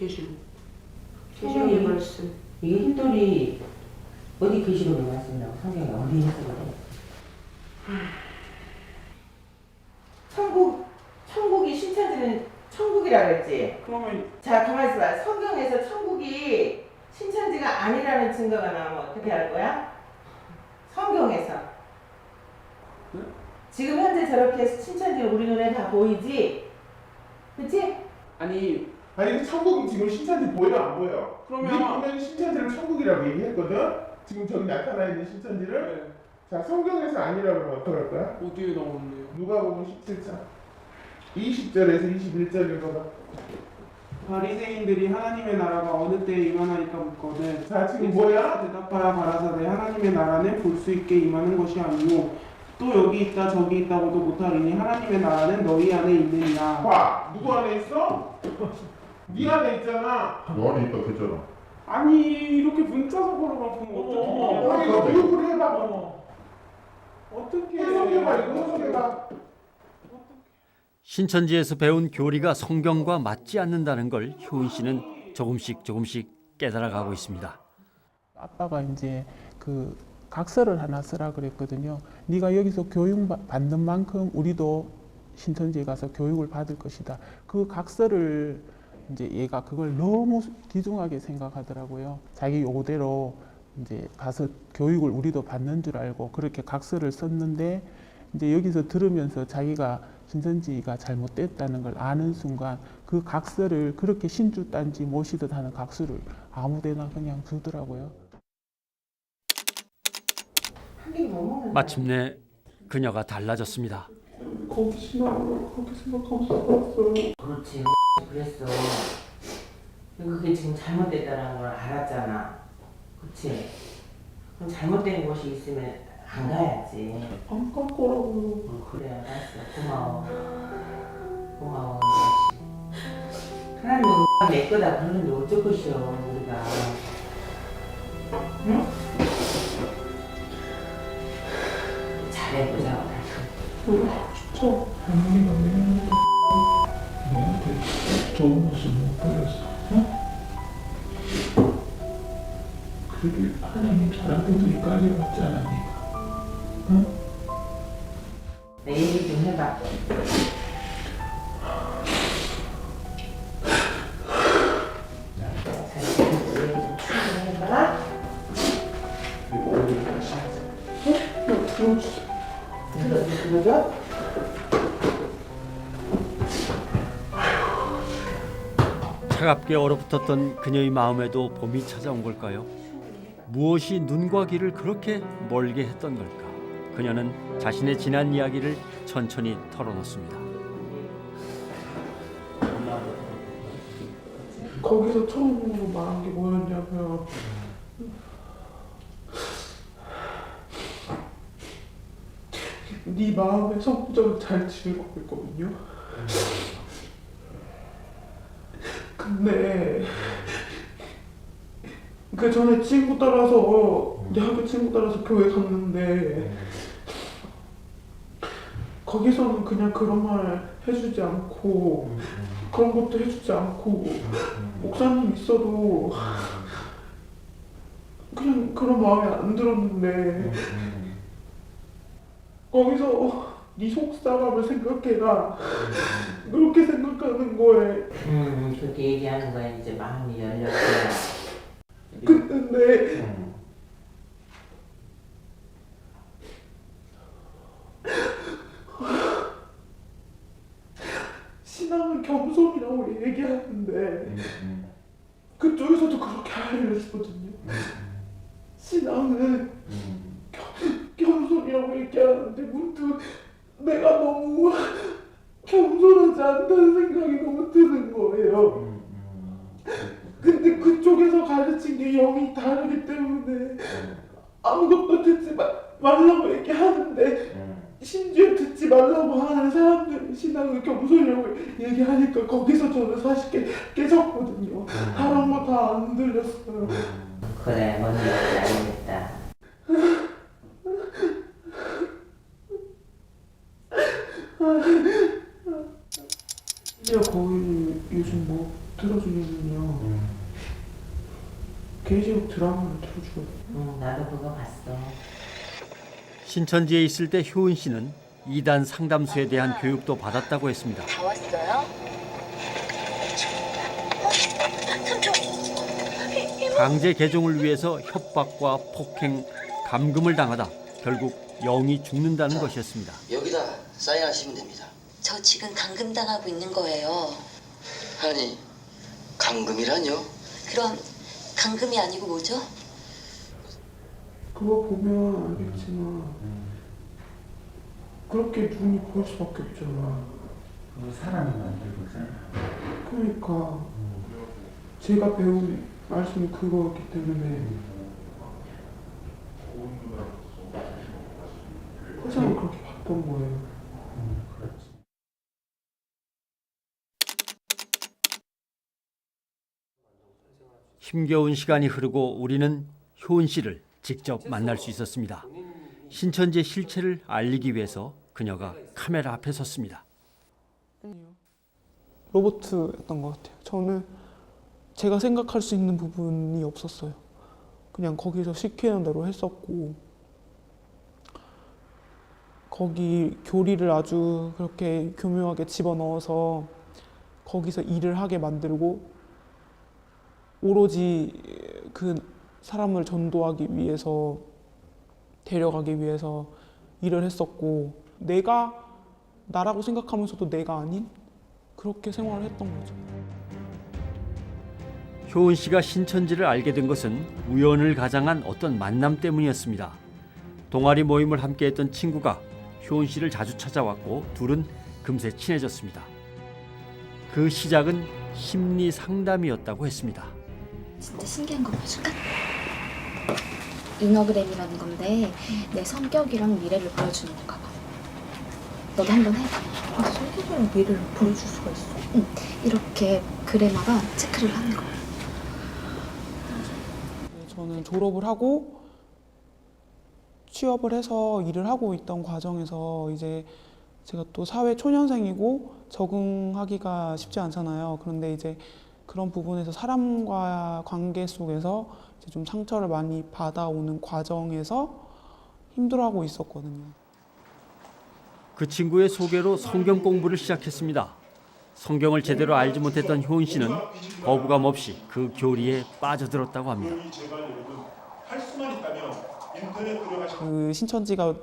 계시는 성경의 계시는 말씀. 이게 흰돌이 어디 계시는 말씀이라고 성경에 어디 해서 그래? 천국이 신천지는 천국이라 그랬지? 그러면 자, 가만히 있어봐. 성경에서 천국이 신천지가 아니라는 증거가 나오면 어떻게 할 거야? 성경에서. 네? 지금 현재 저렇게 신천지는 우리 눈에 다 보이지? 그치? 아니 천국이 지금 신천지 보여 안 보여? 그러면- 우리 보면 신천지를 천국이라고 얘기했거든? 지금 저기 나타나 있는 신천지를? 네. 자, 성경에서 아니라고 그러면 어떡할 거야? 어디에 나오는데요? 누가복음 17장 20절에서 21절 읽어봐. 바리새인들이 하나님의 나라가 어느 때에 임하나이까 묻거든. 자, 지금 뭐야? 대답하여 가라사대 하나님의 나라는 볼 수 있게 임하는 것이 아니오 또 여기 있다 저기 있다고도 못하리니 하나님의 나라는 너희 안에 있느니라. 봐, 누구 안에 있어? 네 안에 있잖아. 너 안에 있다 그랬잖아. 아니 이렇게 문자적으로만 보면 어떻게 우리 이거 교육을 해봐. 어떻게 해석해봐, 이거 해석해봐. 신천지에서 배운 교리가 성경과 맞지 않는다는 걸 효은 씨는 조금씩 깨달아가고 있습니다. 아빠가 이제 그 각서를 하나 쓰라 그랬거든요. 네가 여기서 교육 받는 만큼 우리도 신천지에 가서 교육을 받을 것이다. 그 각서를 이제 얘가 그걸 너무 귀중하게 생각하더라고요. 자기 요구대로 이제 가서 교육을 우리도 받는 줄 알고 그렇게 각서를 썼는데 이제 여기서 들으면서 자기가 신천지가 잘못됐다는 걸 아는 순간 그 각서를 그렇게 신주단지 모시듯 하는 각서를 아무데나 그냥 두더라고요. 마침내 그녀가 달라졌습니다. 거기 신앙으로 그렇게 생각하고 싶었어요. 그렇지. 그랬어. 그게 지금 잘못됐다는 걸 알았잖아. 그치? 그럼 잘못된 곳이 있으면 안 가야지. 안 갈 거라고요. 그래, 알았어. 고마워. 고마워. 하나님은 내 거다 그러는데 어쩔 것이오, 우리가. 응? 잘해보자. 진짜 할머니가 미안해. 너한테 좋은 모습 못 보였어. 어? 그게 하나님 사랑해도 여기까지 왔잖아, 네가. 어? 내 얘기 좀 해봐. 들어줘? 차갑게 얼어붙었던 그녀의 마음에도 봄이 찾아온 걸까요? 무엇이 눈과 귀를 그렇게 멀게 했던 걸까? 그녀는 자신의 지난 이야기를 천천히 털어놓습니다. 거기서 처음으로 말한 게 뭐였냐면 네 마음의 성부적을 잘 지을 거였거든요. 근데 그 전에 친구 따라서 내 학교 친구 따라서 교회 갔는데 거기서는 그냥 그런 말 해주지 않고 그런 것도 해주지 않고 목사님 있어도 그냥 그런 마음이 안 들었는데 거기서 네 속사람을 생각해라 그렇게 생각하는 거에 그렇게 얘기하는 거야. 이제 마음이 열렸구나. 근데 신앙은 겸손이라고 얘기하는데 그쪽에서도 그렇게 알려주거든요. 신앙은 겸손이라고 얘기하는데 문득 내가 너무 겸손하지 않다는 생각이 너무 드는 거예요. 근데 그쪽에서 가르친 게 영이 다르기 때문에 아무것도 듣지 말라고 얘기하는데 심지어 듣지 말라고 하는 사람들이 신앙을 겸손이라고 얘기하니까 거기서 저는 사실 깨졌거든요. 다른 거 다 안 들렸어요. 그래, 뭔지 알겠다. 진짜 거기 요즘 뭐 들어주냐면요. 교육 드라마를 틀어주고. 나도 그거 봤어. 신천지에 있을 때 효은 씨는 이단 상담소에 대한 교육도 받았다고 했습니다. 다 왔어요? 삼촌! 강제 개종을 위해서 협박과 폭행, 감금을 당하다 결국 영이 죽는다는 것이었습니다. 여기다 사인하시면 됩니다. 저 지금 감금당하고 있는 거예요. 아니, 감금이라뇨? 그럼 감금이 아니고 뭐죠? 그거 보면 알겠지만 그렇게 눈이 보일 수밖에 없잖아. 그거 사람이 만들거든. 그러니까 제가 배운 말씀이 그거였기 때문에 세상을 그렇게 봤던 거예요. 그렇지. 힘겨운 시간이 흐르고 우리는 효은 씨를 직접 만날 수 있었습니다. 신천지의 실체를 알리기 위해서 그녀가 카메라 앞에 섰습니다. 로봇이었던 것 같아요. 저는 제가 생각할 수 있는 부분이 없었어요. 그냥 거기서 시키는 대로 했었고 거기 교리를 아주 그렇게 교묘하게 집어넣어서 거기서 일을 하게 만들고 오로지 그 사람을 전도하기 위해서 데려가기 위해서 일을 했었고 내가 나라고 생각하면서도 내가 아닌 그렇게 생활을 했던 거죠. 효은 씨가 신천지를 알게 된 것은 우연을 가장한 어떤 만남 때문이었습니다. 동아리 모임을 함께했던 친구가 효은 씨를 자주 찾아왔고 둘은 금세 친해졌습니다. 그 시작은 심리 상담이었다고 했습니다. 진짜 신기한 거 보여줄까? 이너그램이라는 건데 내 성격이랑 미래를 보여주는 건가 봐. 너도 한번 해. 성격이랑 미래를 보여줄 수가 있어? 응. 이렇게 글에마다 체크를 하는 거야. 저는 졸업을 하고 취업을 해서 일을 하고 있던 과정에서 이제 제가 또 사회 초년생이고 적응하기가 쉽지 않잖아요. 그런데 이제 그런 부분에서 사람과 관계 속에서 이제 좀 상처를 많이 받아오는 과정에서 힘들어하고 있었거든요. 그 친구의 소개로 성경 공부를 시작했습니다. 성경을 제대로 알지 못했던 효은 씨는 거부감 없이 그 교리에 빠져들었다고 합니다. 그 신천지가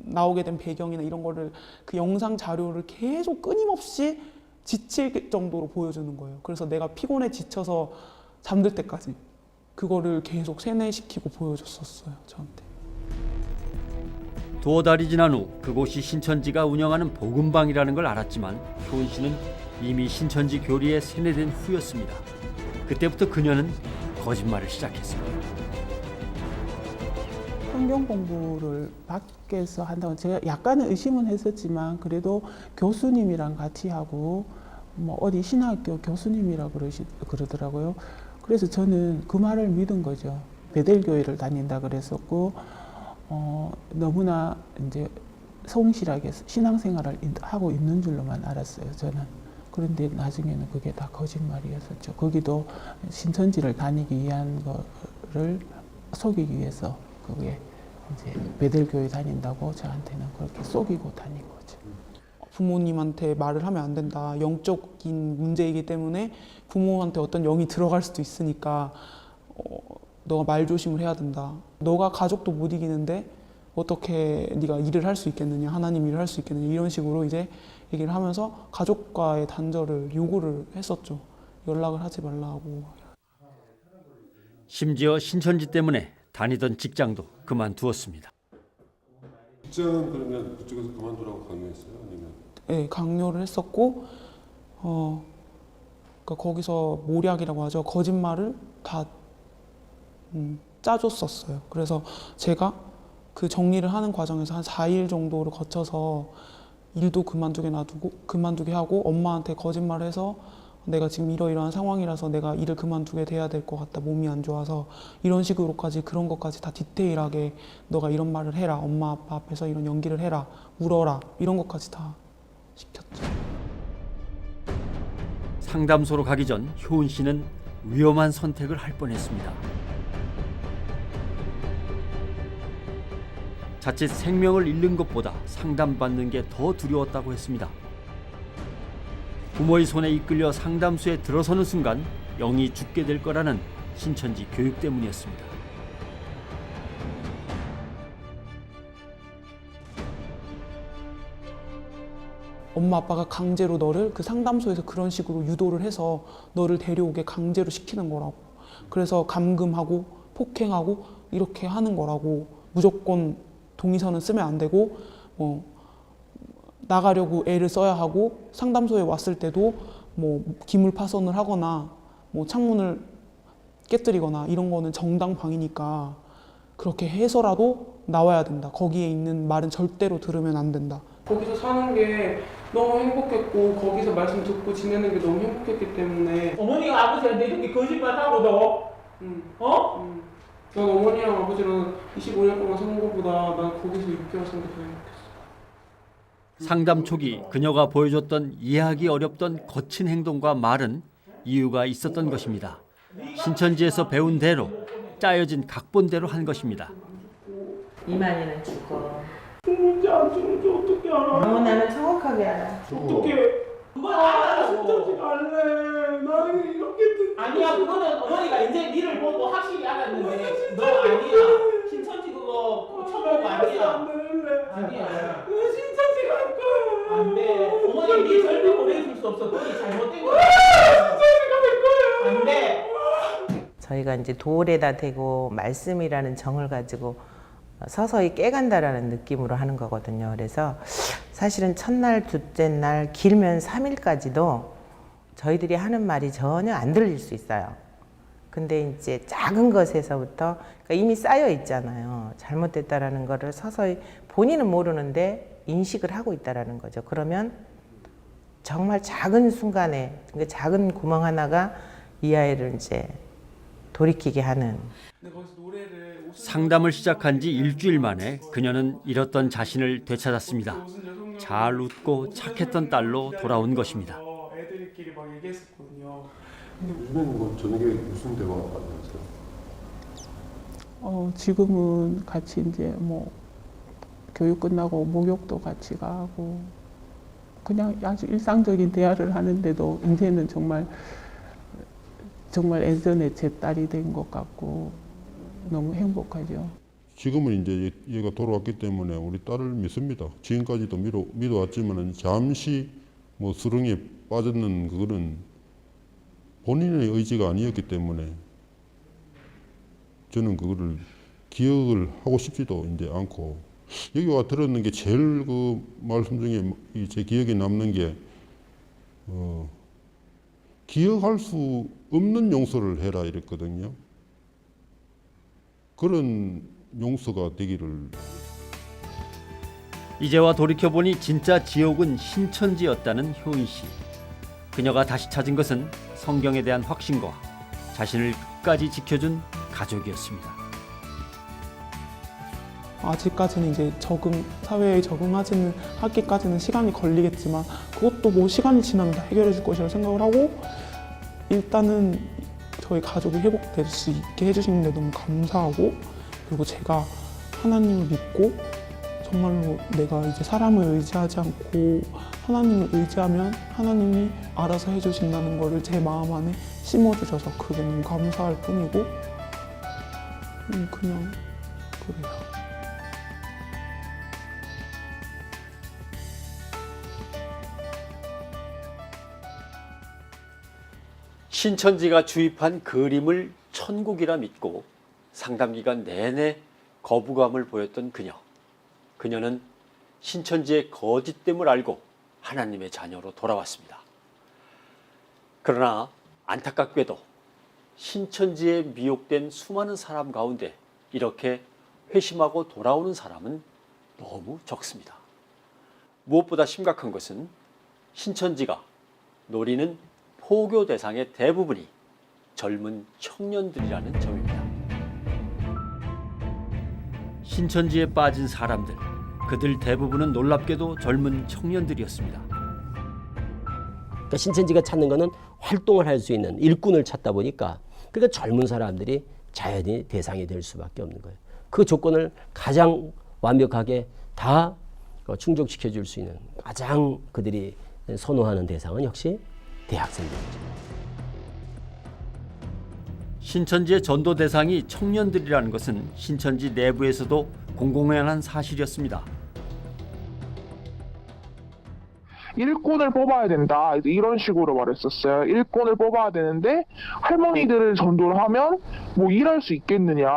나오게 된 배경이나 이런 거를 그 영상 자료를 계속 끊임없이 지칠 정도로 보여주는 거예요. 그래서 내가 피곤해 지쳐서 잠들 때까지 그거를 계속 세뇌시키고 보여줬었어요, 저한테. 두어 달이 지난 후 그곳이 신천지가 운영하는 복음방이라는 걸 알았지만 효은 씨는 이미 신천지 교리에 세뇌된 후였습니다. 그때부터 그녀는 거짓말을 시작했습니다. 성경 공부를 밖에서 한다고 제가 약간은 의심은 했었지만 그래도 교수님이랑 같이 하고 뭐 어디 신학교 교수님이라 그러더라고요. 그래서 저는 그 말을 믿은 거죠. 베델교회를 다닌다 그랬었고 너무나 이제 성실하게 신앙생활을 하고 있는 줄로만 알았어요. 저는. 그런데 나중에는 그게 다 거짓말이었었죠. 거기도 신천지를 다니기 위한 거를 속이기 위해서 그게 이제 베델교회 다닌다고 저한테는 그렇게 속이고 다닌 거죠. 부모님한테 말을 하면 안 된다. 영적인 문제이기 때문에 부모한테 어떤 영이 들어갈 수도 있으니까 너가 말 조심을 해야 된다. 너가 가족도 못 이기는데 어떻게 네가 일을 할 수 있겠느냐, 하나님 일을 할 수 있겠느냐 이런 식으로 이제 얘기를 하면서 가족과의 단절을 요구를 했었죠. 연락을 하지 말라고. 심지어 신천지 때문에 다니던 직장도 그만두었습니다. 직장은 그러면 그쪽에서 그만두라고 강요했어요? 아니면? 네, 강요를 했었고 그러니까 거기서 모략이라고 하죠. 거짓말을 다 짜줬었어요. 그래서 제가 그 정리를 하는 과정에서 한 4일 정도를 거쳐서 일도 그만두게 하고 엄마한테 거짓말을 해서 내가 지금 이러이러한 상황이라서 내가 일을 그만두게 돼야 될 것 같다. 몸이 안 좋아서 이런 식으로까지 그런 것까지 다 디테일하게 너가 이런 말을 해라. 엄마 아빠 앞에서 이런 연기를 해라. 울어라. 이런 것까지 다 시켰죠. 상담소로 가기 전 효은 씨는 위험한 선택을 할 뻔했습니다. 자칫 생명을 잃는 것보다 상담받는 게 더 두려웠다고 했습니다. 부모의 손에 이끌려 상담소에 들어서는 순간 영이 죽게 될 거라는 신천지 교육 때문이었습니다. 엄마 아빠가 강제로 너를 그 상담소에서 그런 식으로 유도를 해서 너를 데려오게 강제로 시키는 거라고. 그래서 감금하고 폭행하고 이렇게 하는 거라고. 무조건 동의서는 쓰면 안 되고 나가려고 애를 써야 하고 상담소에 왔을 때도 기물 파손을 하거나 창문을 깨뜨리거나 이런 거는 정당방위니까 그렇게 해서라도 나와야 된다. 거기에 있는 말은 절대로 들으면 안 된다. 거기서 사는 게 너무 행복했고 거기서 말씀 듣고 지내는 게 너무 행복했기 때문에 어머니가 아버지한테 이렇게 거짓말하고도 난 어머니랑 아버지랑 25년 동안 산 것보다 난 거기서 6개월 산 게 더 행복했어. 상담 초기 그녀가 보여줬던 이해하기 어렵던 거친 행동과 말은 이유가 있었던 것입니다. 신천지에서 배운 대로 짜여진 각본대로 한 것입니다. 이만희는 죽어. 죽는지 안 죽는지 어떻게 알아? 나는 정확하게 알아. 어떻게? 그건 알아. 신천지 갈래. 나는 이렇게 듣. 아니야, 그거는 어머니가 이제 니를 보고 확실히 알았는데 너 아니야. 신천지 그거 처먹은 거 아니야. 아니야. 신천지 갈 거야. 안 돼. 어머니 니 절대 보내줄 수 없어. 그게 잘못된 거야. 신천지 갈 거야. 안 돼. 저희가 이제 돌에다 대고 말씀이라는 정을 가지고 서서히 깨간다라는 느낌으로 하는 거거든요. 그래서 사실은 첫날, 둘째 날, 길면 3일까지도 저희들이 하는 말이 전혀 안 들릴 수 있어요. 근데 이제 작은 것에서부터 그러니까 이미 쌓여 있잖아요. 잘못됐다라는 거를 서서히 본인은 모르는데 인식을 하고 있다라는 거죠. 그러면 정말 작은 순간에 그러니까 작은 구멍 하나가 이 아이를 이제 돌이키게 하는. 상담을 시작한 지 일주일 만에 그녀는 잃었던 자신을 되찾았습니다. 잘 웃고 착했던 딸로 돌아온 것입니다. 애들끼리 막 얘기했었거든요. 요즘엔 저녁에 무슨 대화 하세요? 지금은 같이 이제 교육 끝나고 목욕도 같이 가고 그냥 아주 일상적인 대화를 하는데도 이제는 정말 예전에 제 딸이 된 것 같고 너무 행복하죠. 지금은 이제 얘가 돌아왔기 때문에 우리 딸을 믿습니다. 지금까지도 믿어왔지만은 잠시 수렁에 빠졌는 그거는 본인의 의지가 아니었기 때문에 저는 그거를 기억을 하고 싶지도 이제 않고 여기 와 들었는 게 제일 그 말씀 중에 제 기억에 남는 게 기억할 수 없는 용서를 해라 이랬거든요. 그런 용서가 되기를. 이제와 돌이켜보니 진짜 지옥은 신천지였다는 효인 씨. 그녀가 다시 찾은 것은 성경에 대한 확신과 자신을 끝까지 지켜준 가족이었습니다. 아직까지는 이제 사회에 적응하지는 하기까지는 시간이 걸리겠지만 그것도 시간이 지나면 다 해결해 줄 것이라고 생각을 하고 일단은 저희 가족이 회복될 수 있게 해주시는 데 너무 감사하고 그리고 제가 하나님을 믿고 정말로 내가 이제 사람을 의지하지 않고 하나님을 의지하면 하나님이 알아서 해주신다는 거를 제 마음 안에 심어주셔서 그게 너무 감사할 뿐이고 그냥 그래요. 신천지가 주입한 그림을 천국이라 믿고 상담기간 내내 거부감을 보였던 그녀. 그녀는 신천지의 거짓됨을 알고 하나님의 자녀로 돌아왔습니다. 그러나 안타깝게도 신천지에 미혹된 수많은 사람 가운데 이렇게 회심하고 돌아오는 사람은 너무 적습니다. 무엇보다 심각한 것은 신천지가 노리는 포교 대상의 대부분이 젊은 청년들이라는 점입니다. 신천지에 빠진 사람들, 그들 대부분은 놀랍게도 젊은 청년들이었습니다. 그러니까 신천지가 찾는 것은 활동을 할 수 있는 일꾼을 찾다 보니까 그러니까 젊은 사람들이 자연히 대상이 될 수밖에 없는 거예요. 그 조건을 가장 완벽하게 다 충족시켜 줄 수 있는 가장 그들이 선호하는 대상은 역시 대학생들이죠. 신천지의 전도 대상이 청년들이라는 것은 신천지 내부에서도 공공연한 사실이었습니다. 일꾼을 뽑아야 된다. 이런 식으로 말했었어요. 일꾼을 뽑아야 되는데 할머니들을 전도를 하면 뭐 일할 수 있겠느냐.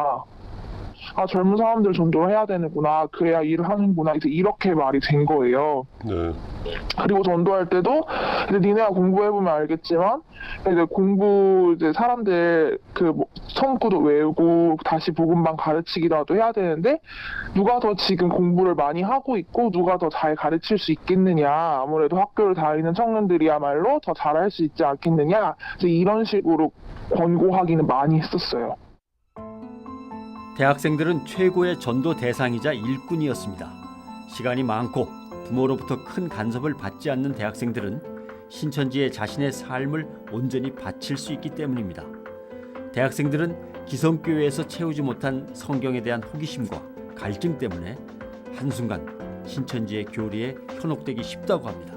아, 젊은 사람들 전도를 해야 되는구나. 그래야 일을 하는구나. 이렇게 말이 된 거예요. 네. 그리고 전도할 때도 이제 니네가 공부해보면 알겠지만 이제 이제 사람들 뭐 성구도 외우고 다시 복음방 가르치기라도 해야 되는데 누가 더 지금 공부를 많이 하고 있고 누가 더 잘 가르칠 수 있겠느냐. 아무래도 학교를 다니는 청년들이야말로 더 잘할 수 있지 않겠느냐. 이런 식으로 권고하기는 많이 했었어요. 대학생들은 최고의 전도 대상이자 일꾼이었습니다. 시간이 많고 부모로부터 큰 간섭을 받지 않는 대학생들은 신천지에 자신의 삶을 온전히 바칠 수 있기 때문입니다. 대학생들은 기성교회에서 채우지 못한 성경에 대한 호기심과 갈증 때문에 한순간 신천지의 교리에 현혹되기 쉽다고 합니다.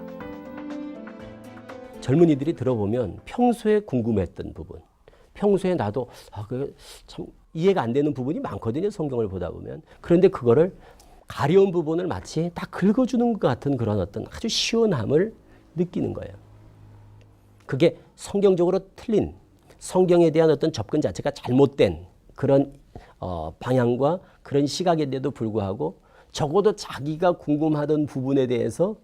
젊은이들이 들어보면 평소에 궁금했던 부분, 평소에 나도 참 이해가 안 되는 부분이 많거든요. 성경을 보다 보면. 그런데 그거를 가려운 부분을 마치 딱 긁어주는 것 같은 그런 어떤 아주 시원함을 느끼는 거예요. 그게 성경적으로 틀린, 성경에 대한 어떤 접근 자체가 잘못된 그런 방향과 그런 시각인데도 불구하고 적어도 자기가 궁금하던 부분에 대해서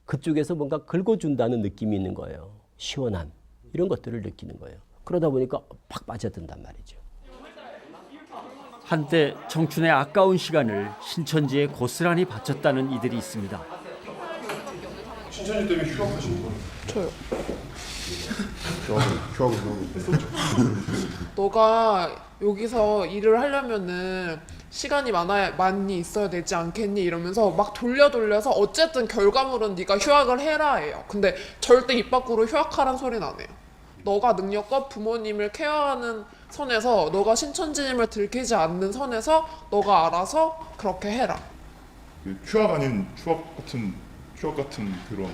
그쪽에서 뭔가 긁어준다는 느낌이 있는 거예요. 시원함, 이런 것들을 느끼는 거예요. 그러다 보니까 팍 빠져든단 말이죠. 한때 청춘의 아까운 시간을 신천지에 고스란히 바쳤다는 이들이 있습니다. 신천지 때문에 휴학하신 거예요? 저요. 휴학을 했었죠. 너가 여기서 일을 하려면은 시간이 많이 있어야 되지 않겠니? 이러면서 막 돌려서 어쨌든 결과물은 네가 휴학을 해라 해요. 근데 절대 입 밖으로 휴학하란 소리는 안 해요. 너가 능력과 부모님을 케어하는 선에서 너가 신천지님을 들키지 않는 선에서 너가 알아서 그렇게 해라. 휴학 아닌 휴학 같은 그런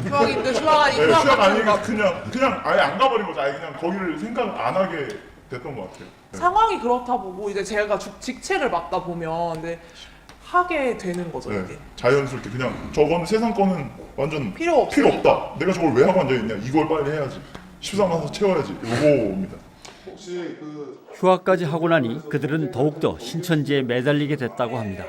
휴학인데 휴학 아닌 네, 휴학 아닌 휴학 그냥 아예 안 가버린 거죠. 아예 그냥 거기를 생각 안 하게 됐던 것 같아요. 네. 상황이 그렇다 보고 이제 제가 직책을 맡다 보면 이제 하게 되는 거죠. 네, 이게. 자연스럽게 그냥 저거는 세상 거는 완전 필요 없다. 내가 저걸 왜 하고 앉아있냐. 이걸 빨리 해야지. 13만서 채워야지. 요거입니다. 혹시 휴학까지 하고 나니 그들은 더욱더 신천지에 매달리게 됐다고 합니다.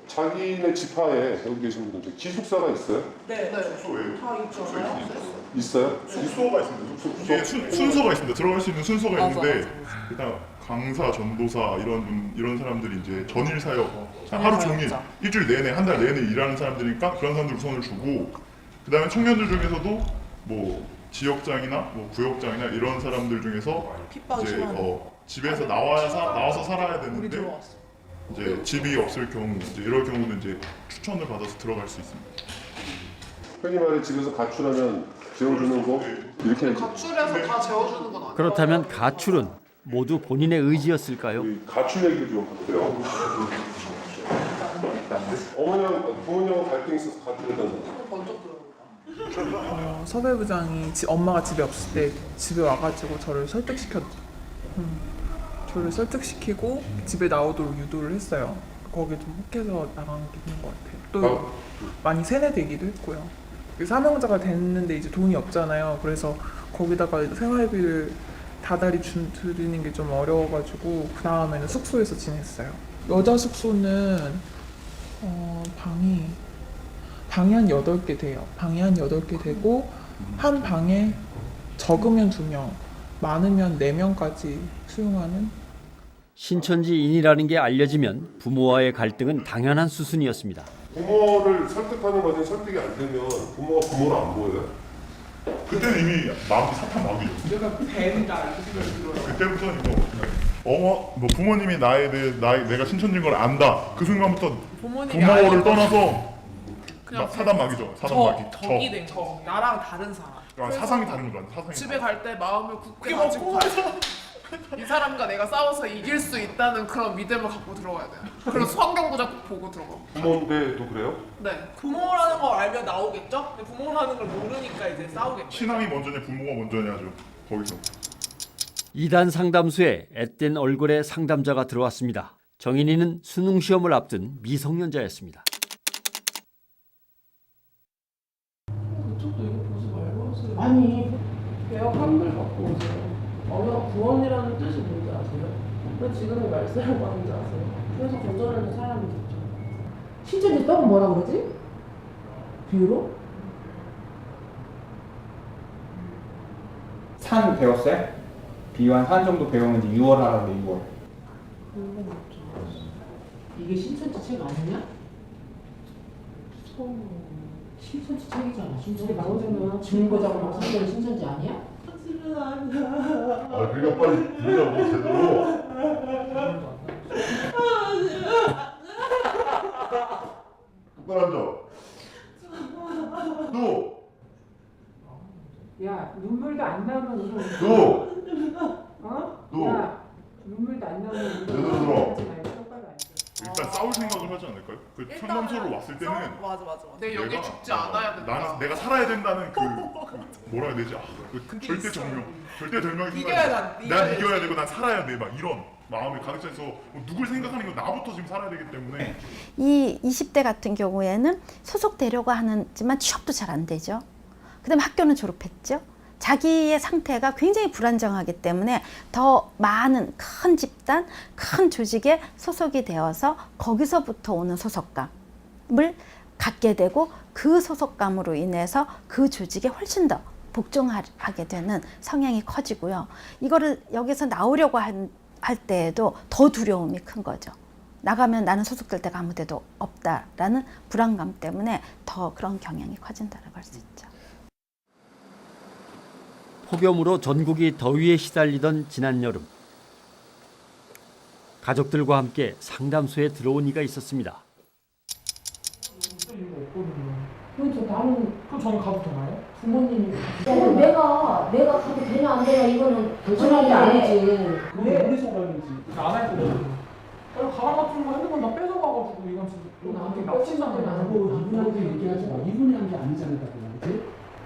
자기네 지파에 여기 계신 분들 기숙사가 있어요? 네. 숙소에 다 있잖아요. 있어요? 숙소가 있습니다. 이게 순서가 있습니다. 들어갈 수 있는 순서가 있는데 일단 강사, 전도사 이런 사람들이 이제 전일 사역 하루 종일 일주일 내내 한 달 내내 일하는 사람들이니까 그런 사람들 우선을 주고 그다음에 청년들 중에서도 뭐 지역장이나 뭐 구역장이나 이런 사람들 중에서 이제 집에서 나와서 살아야 되는데 이제 집이 없을 경우 이제 이럴 경우는 이제 추천을 받아서 들어갈 수 있습니다. 흔히 말해 집에서 가출하면 재워주는 거 이렇게 가출해서 다 재워주는 건 아니에요. 그렇다면 가출은 모두 본인의 의지였을까요? 가출 얘기를 좀 할게요. 어머니랑 부모님하고 갈등이 있어서 가출했다는 섭외부장이 엄마가 집에 없을 때 집에 와가지고 저를 설득시켰죠. 저를 설득시키고 집에 나오도록 유도를 했어요. 거기에 좀 혹해서 나간 게 있는 것 같아요. 또 많이 세뇌되기도 했고요. 사명자가 됐는데 이제 돈이 없잖아요. 그래서 거기다가 생활비를 다달이 드리는 게 좀 어려워가지고 그 다음에는 숙소에서 지냈어요. 여자 숙소는 방이 한 8개 돼요. 방이 한 8개 되고 한 방에 적으면 2명, 많으면 4명까지 수용하는. 신천지인이라는 게 알려지면 부모와의 갈등은 당연한 수순이었습니다. 부모를 설득하는 과정이 설득이 안 되면 부모가 부모를 안 보여요? 그때는 이미 마음이 사탄 마음이죠. 내가 뱀이다 이렇게 생각이 들어요. 그때부터는 뭐 부모님이 내가 신천지인 걸 안다. 그 순간부터 부모를 떠나서 그냥 사단 마귀죠. 사단 마귀. 적이 된 거. 나랑 다른 사람. 사상이 다른 거죠. 사상이 집에 갈 때 마음을 굳게 가지고 이 사람과 내가 싸워서 이길 수 있다는 그런 믿음을 갖고 들어가야 돼요. 그리고 환경부작 보고 들어가. 부모인데도 그래요? 네. 부모라는 걸 알면 나오겠죠? 근데 부모라는 걸 모르니까 이제 싸우겠죠. 신앙이 먼저냐 부모가 먼저냐죠. 거기서. 2단 상담소에 앳된 얼굴의 상담자가 들어왔습니다. 정인이는 수능 시험을 앞둔 미성년자였습니다. 그쪽도 이거 보지 말고 하세요. 아니, 대학 한글 갖고 오세요. 구원이라는 뜻이 뭔지 아세요? 왜 지금의 말세라고 하는지 아세요? 그래서 건져내는 사람이 있죠. 신천지 떡은 뭐라 그러지? 비유로? 산 배웠어요? 비유한 산 정도 배우면 이제 6월 하라고 6월. 이게 신천지 책 아니냐? 신천지 책이잖아. 신천지 나오잖아. 증거자고 막 선별 신천지 아니야? 그러니까 빨리 부르자고 제대로. 똑바로 앉아. 너. 야, 눈물도 안 나오면 울어. 너. 어? 너. 야, 눈물도 안 나오면 울어. 제대로 들어. 일단 싸울 생각을 하지 않을까요? 그 상담소로 왔을 때는 맞아. 내 여기 죽지 않아야 된다. 나는 내가 살아야 된다는 그 뭐라 해야 되지? 그 절대 정령, 절대 절명의 이겨야 생각이 난 이겨야 되고 난 살아야 돼 막 이런 마음이 가득 차서 누굴 생각하는 건 나부터 지금 살아야 되기 때문에 이 20대 같은 경우에는 소속되려고 하지만 취업도 잘 안 되죠. 그다음에 학교는 졸업했죠. 자기의 상태가 굉장히 불안정하기 때문에 더 많은 큰 집단, 큰 조직에 소속이 되어서 거기서부터 오는 소속감을 갖게 되고 그 소속감으로 인해서 그 조직에 훨씬 더 복종하게 되는 성향이 커지고요. 이거를 여기서 나오려고 할 때에도 더 두려움이 큰 거죠. 나가면 나는 소속될 데가 아무 데도 없다라는 불안감 때문에 더 그런 경향이 커진다라고 할 수 있죠. 폭염으로 전국이 더위에 시달리던 지난 여름, 가족들과 함께 상담소에 들어온 이가 있었습니다. 그럼 나는 그럼 저는 가도 되나요? 부모님이 내가 가도 되냐 안 되냐 이거는 결정하지 않지. 그게 우리 소감이지. 안할 거거든요. 가방 같은 거 핸드폰 다 뺏어가가지고 이건 진짜 나한테 납치잖아요. 나고 이분한테 얘기하지 마. 이분이 한 게 아니잖아, 그지?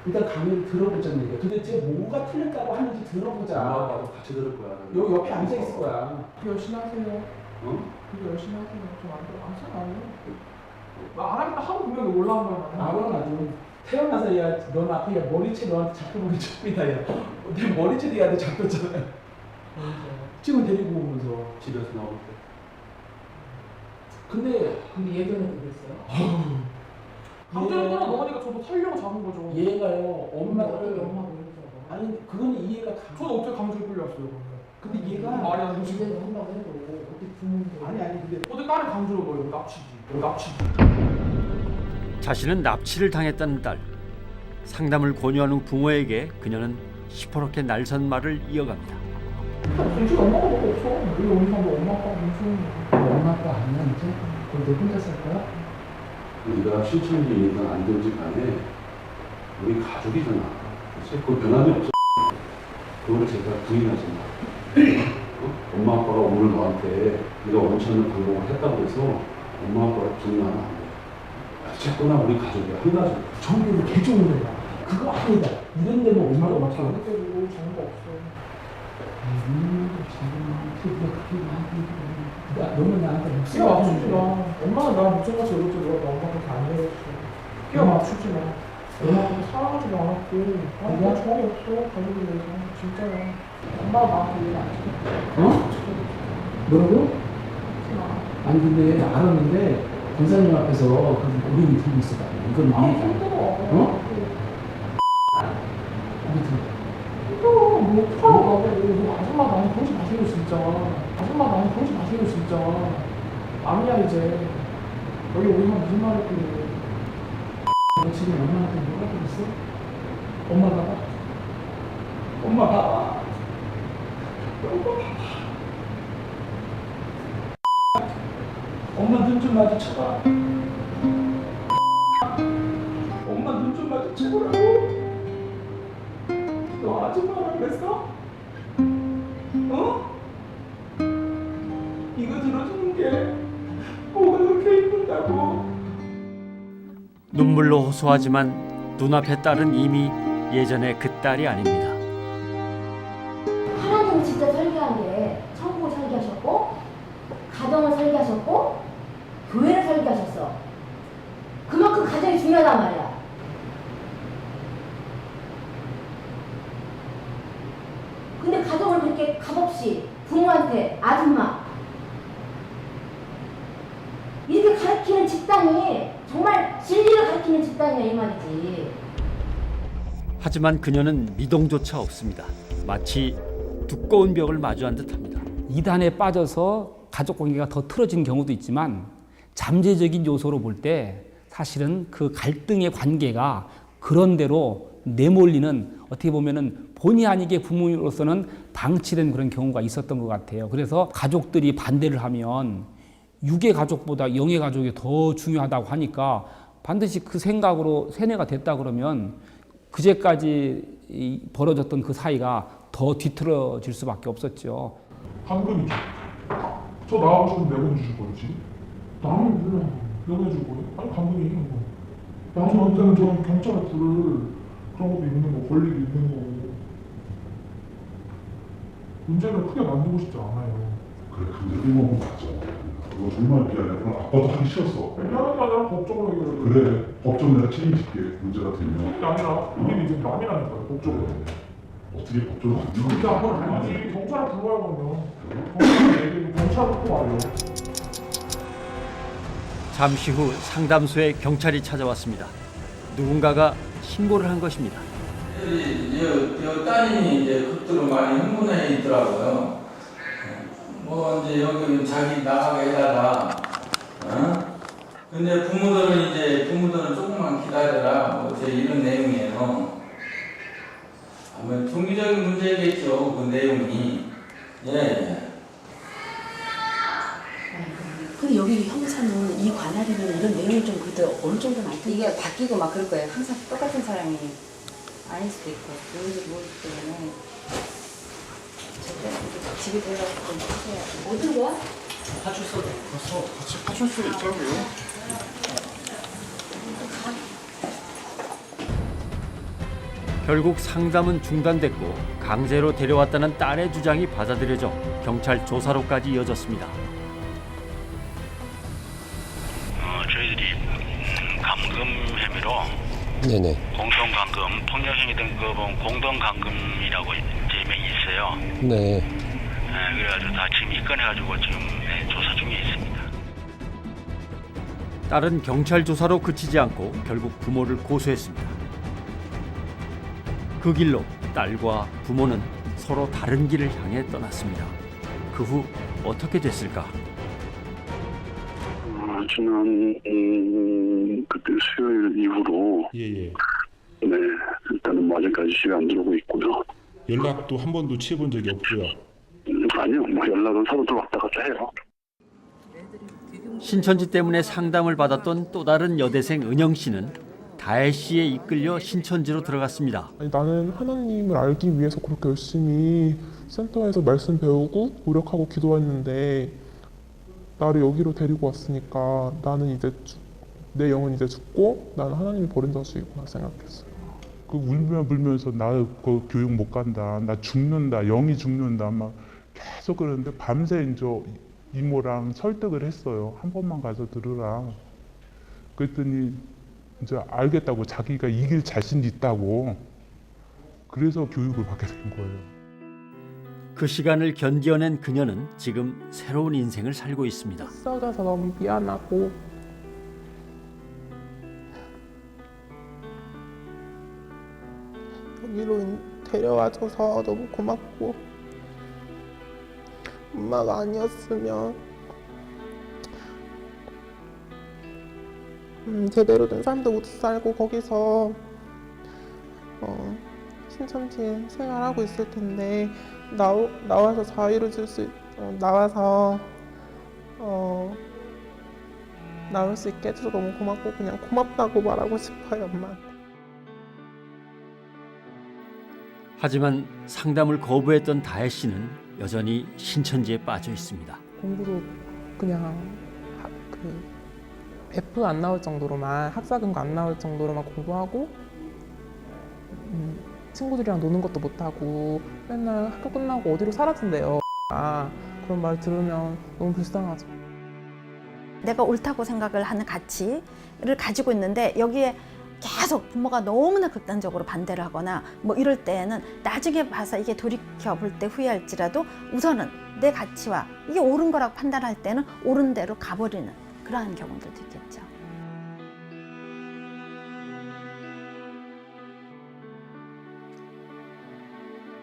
일단 강의를 들어보자는 얘기야. 도대체 뭐가 틀렸다고 하는지 들어보자. 아빠도 같이 들을 거야. 여기 옆에 앉아 있을 거야. 열심히 하세요. 어? 열심히 하세요. 좀안 생각해요. 안 하겠다 하고 분명히 올라온 거야. 나도 나도 태어나서 야, 넌 앞에 야, 머리채 너한테 잡혀보기 처음이다 야. 내 머리채도 얘한테 잡혔잖아. 지금 데리고 오면서. 집에서 나올 때. 근데 예전에도 그랬어요. 강제로 끌어 넣으니까 저도 타려고 잡은 거죠. 얘가요 엄마가 아니 그건 이해가 가. 저는 어떻게 강제로 끌려왔어요? 근데 얘가 말이 안 되지. 제대로 한다고 해도 어떻게 부모님들 아니 근데 어디 딸을 강제로 넣어요? 납치지. 납치지. 자신은 납치를 당했다는 딸. 상담을 권유하는 부모에게 그녀는 시퍼렇게 날선 말을 이어갑니다. 솔직히 엄마가 뭐가 없어. 우리 어머니도 엄마 아빠가 무슨. 엄마 아빠 아니야 이제? 그럼 너 혼자 살 거야? 네가 신천지이든 아니든지 간에 우리 가족이잖아. 그치? 그 변함이 없어. 그거를 제가 부인하지 마. 엄마 아빠가 오늘 너한테 네가 원치 않는 방법을 했다고 해서 엄마 아빠가 부인하면 안 돼. 어쨌거나 우리 가족이야. 한 가족. 정규로 개 좋은 데야. 그거 아니다. 이런 데는 얼마나 엄마밖에 막혀. 안 느껴지고 정보가 없어. 너는 나한테 목소리 끼가 맞추지 마. 엄마는 나랑 목적같이 이렇게 놀았다. 엄마 그렇게 안 해줬어. 끼가 맞추지 마. 엄마가 사랑하지도 않았고 난 정이 없어. 가족에 대해서. 진짜야. 엄마가 나한테 이해 안 시켰어. 어? 뭐라고? 아니 근데 알았는데 권사님 앞에서 그 우리 들고 있어봐. 이건 이해가 안 돼. 어? 우리 들어. 뭐 어떡하라고. 아줌마 나는 그러지 마세요 진짜. 아줌마 나는 그러지 마세요 진짜. 아니야 이제. 여기 오면 무슨 말 했길래. 너 지금 엄마한테 뭐라고 그랬어? 엄마 봐봐. 엄마 봐봐. 엄마 눈 좀 마주쳐봐. 엄마 눈 좀 마주쳐보라고. 너 아줌마랑 그랬어? 어? 이거 들어주는 게 뭐가 그렇게 힘들다고. 눈물로 호소하지만 눈앞의 딸은 이미 예전의 그 딸이 아닙니다. 하나님은 진짜 설계한 게 천국을 설계하셨고 가정을 설계하셨고 교회를 설계하셨어. 그만큼 가정이 중요하단 말이야. 근데 가정을 그렇게 값없이 부모한테 아줌마 이렇게 가르치는 집단이 정말 진리를 가르치는 집단이야 이 말이지. 하지만 그녀는 미동조차 없습니다. 마치 두꺼운 벽을 마주한 듯합니다. 이단에 빠져서 가족 관계가 더 틀어진 경우도 있지만 잠재적인 요소로 볼 때 사실은 그 갈등의 관계가 그런대로 내몰리는 어떻게 보면은 본의 아니게 부모로서는 방치된 그런 경우가 있었던 것 같아요. 그래서 가족들이 반대를 하면 육의 가족보다 영의 가족이 더 중요하다고 하니까 반드시 그 생각으로 세뇌가 됐다 그러면 그제까지 벌어졌던 그 사이가 더 뒤틀어질 수밖에 없었죠. 감금이죠. 저 나하고 좀 내보내주실 거지? 나는 몰라. 내보내줄 거예요? 아니 감금이에요. 나한테는 저는 경찰에 부를 그런 것도 있는 거, 권리도 있는 거고. 문제를 크게 만들고 싶지 않아요. 그래, 근데 그건 맞아. 그거 정말 미안해. 그럼 아빠도 하기 싫었어. 미안한 게 아니라 법적으로 해결해. 그래, 법정 내가 책임질게. 문제가 되면. 그게 아니라 우리는 이제 남이라니까요, 법적으로. 어떻게 법적으로 안 되는 그게 아니지. 경찰에 불러야 그러면. 경찰에 얘기해도 경찰 듣고 와요. 잠시 후 상담소에 경찰이 찾아왔습니다. 누군가가 신고를 한 것입니다. 따님이 이제 극도로 많이 흥분해 있더라고요. 뭐 이제 여기 자기 나가게 해달라. 근데 부모들은 조금만 기다려라. 뭐 이제 이런 내용이에요. 아마 종교적인 문제겠죠. 그 내용이. 예. 근데 여기 형사는 이 관할이면 이런 내용을 좀 그래도 어느 정도는 알 텐데. 이게 바뀌고 막 그럴 거예요. 항상 똑같은 사람이 아닐 수도 있고 누군지 모르기 때문에 절대 집에 들어가서 좀 하세요. 어디로 가? 파출소 가서 같이 파출소에 있자고요. 결국 상담은 중단됐고 강제로 데려왔다는 딸의 주장이 받아들여져 경찰 조사로까지 이어졌습니다. 저희들이 감금 혐의로 네네. 공동감금, 폭력행위 등급은 공동감금이라고 제명이 있어요. 네. 그래가지고 다 지금 입건해가지고 지금 조사 중에 있습니다. 딸은 경찰 조사로 그치지 않고 결국 부모를 고소했습니다. 그 길로 딸과 부모는 서로 다른 길을 향해 떠났습니다. 그 후 어떻게 됐을까? 지난 그때 수요일 이후로 예. 네 일단은 뭐 아직까지 집에 안 들어오고 있고요. 연락도 한 번도 취해본 적이 없고요. 아니요, 뭐 연락은 서로 왔다 갔다 해요. 신천지 때문에 상담을 받았던 또 다른 여대생 은영 씨는 다혜 씨에 이끌려 신천지로 들어갔습니다. 아니, 나는 하나님을 알기 위해서 그렇게 열심히 센터에서 말씀 배우고 노력하고 기도했는데 나를 여기로 데리고 왔으니까 나는 이제 내 영은 이제 죽고 나는 하나님이 버린 자식이구나 생각했어요. 그 울며 불면서 나 그 교육 못 간다, 나 죽는다, 영이 죽는다 막 계속 그러는데 밤새 이제 이모랑 설득을 했어요. 한 번만 가서 들으라. 그랬더니 이제 알겠다고 자기가 이길 자신이 있다고. 그래서 교육을 받게 된 거예요. 그 시간을 견뎌낸 그녀는 지금 새로운 인생을 살고 있습니다. 썩어서 너무 미안하고 여기로 데려와줘서 너무 고맙고 엄마가 아니었으면 제대로 된 삶도 못 살고 거기서 신천지 생활하고 있을 텐데 나와서 자유를 줄 수 나와서 나올 수 있게 해줘서 너무 고맙고 그냥 고맙다고 말하고 싶어요, 엄마한테. 하지만 상담을 거부했던 다혜 씨는 여전히 신천지에 빠져 있습니다. 공부도 그냥 F 안 나올 정도로만, 학사근거 안 나올 정도로만 공부하고 친구들이랑 노는 것도 못하고 맨날 학교 끝나고 어디로 사라진대요. 그런 말 들으면 너무 불쌍하죠. 내가 옳다고 생각을 하는 가치를 가지고 있는데 여기에 계속 부모가 너무나 극단적으로 반대를 하거나 뭐 이럴 때에는 나중에 봐서 이게 돌이켜 볼 때 후회할지라도 우선은 내 가치와 이게 옳은 거라고 판단할 때는 옳은 대로 가버리는 그러한 경우들도 있겠죠.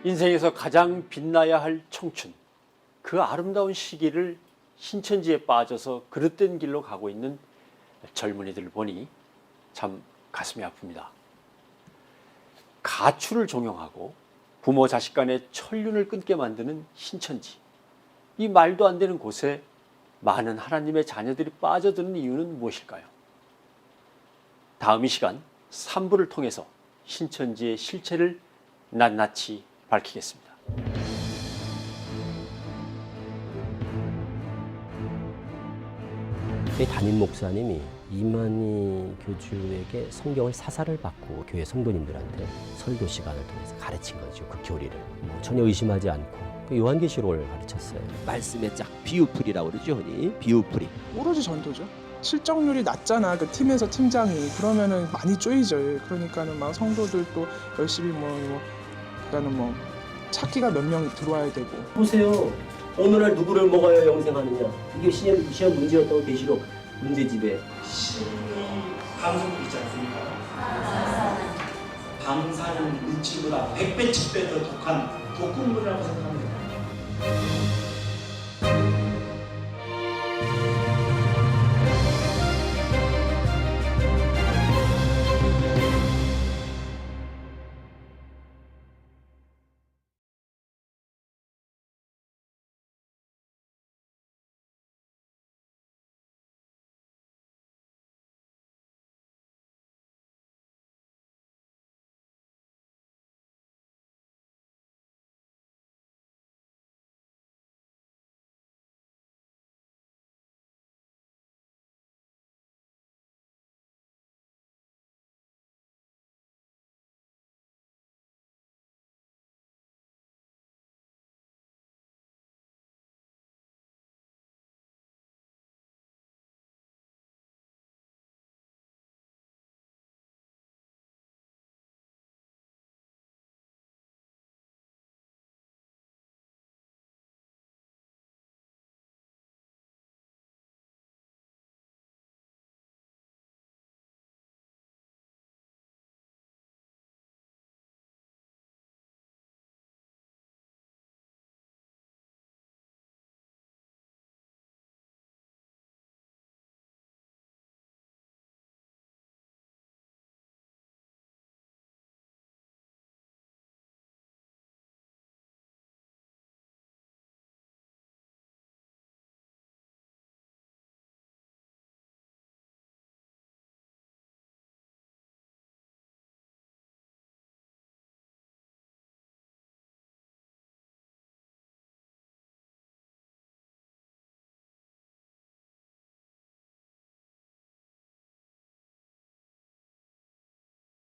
인생에서 가장 빛나야 할 청춘, 그 아름다운 시기를 신천지에 빠져서 그릇된 길로 가고 있는 젊은이들을 보니 참 가슴이 아픕니다. 가출을 종용하고 부모 자식 간의 천륜을 끊게 만드는 신천지, 이 말도 안 되는 곳에 많은 하나님의 자녀들이 빠져드는 이유는 무엇일까요? 다음 이 시간 3부를 통해서 신천지의 실체를 낱낱이 밝히겠습니다. 담임 목사님이 이만희 교주에게 성경을 사사를 받고 교회 성도님들한테 설교 시간을 통해서 가르친 거죠. 그 교리를 전혀 의심하지 않고 그 요한계시록을 가르쳤어요. 말씀의 짝 비유풀이라고 그러죠, 흔히 비유풀이. 오로지 전도죠. 실적률이 낮잖아, 그 팀에서 팀장이. 그러면은 많이 쪼이죠. 그러니까는 막 성도들도 열심히 그러니까는 찾기가 몇 명이 들어와야 되고. 보세요. 어느 날 누구를 먹어야 영생하느냐. 이게 시험 문제였다고 계시록 문제집에. 감성도 있지 않습니까? 방사능 물질보다 100배, 1000배 더 독한 독극물이라고 생각합니다.